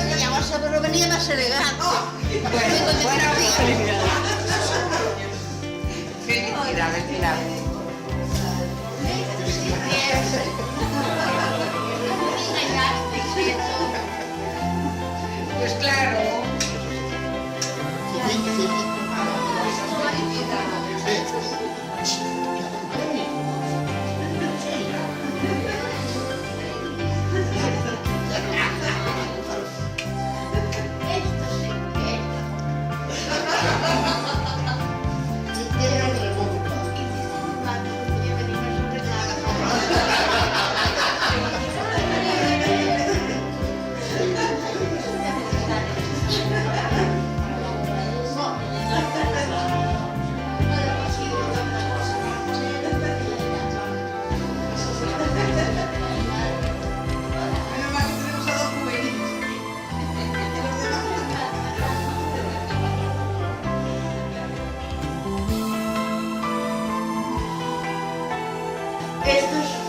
Teníamos pero venía más elegante. Felicidades, mira. Pues claro.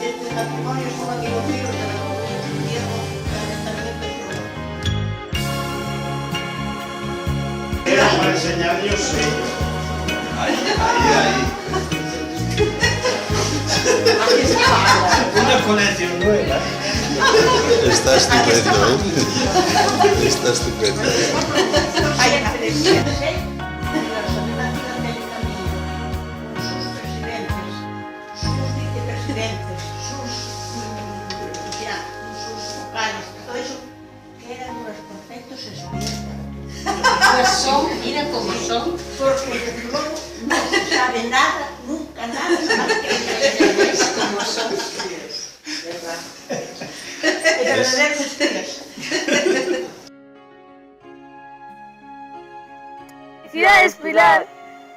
Estos matrimonios son aquí los hijos de la comunidad también. Era para enseñar yo sí. Ahí. Una colección nueva. Está estupendo, ¿eh? Está estupendo. Hay una selección. Las alternativas que hay también, sus presidentes, sus vicepresidentes, sus vocales, todo eso, que eran unos perfectos espías. Pues son, mira cómo son. Porque desde luego no se sabe nada, nunca nada, más que Es como son. ¿Verdad? verdaderos espías. Felicidades, Pilar.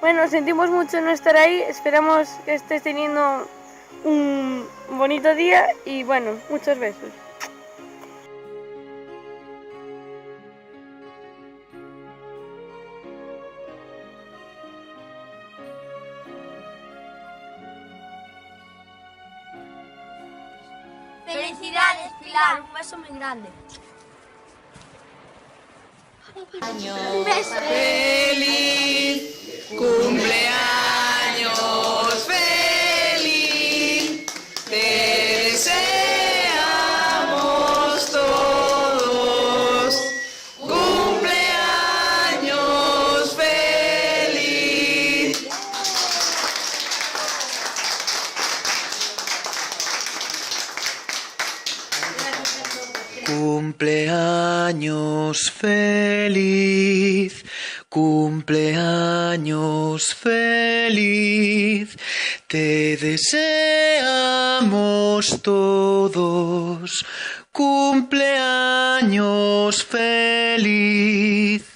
Bueno, sentimos mucho no estar ahí. Esperamos que estés teniendo un bonito día y bueno, muchos besos. Felicidades, Pilar, un beso muy grande. Feliz cumpleaños, feliz. Te deseamos todos. Cumpleaños feliz. Cumpleaños feliz, cumpleaños feliz, te deseamos todos. Cumpleaños feliz.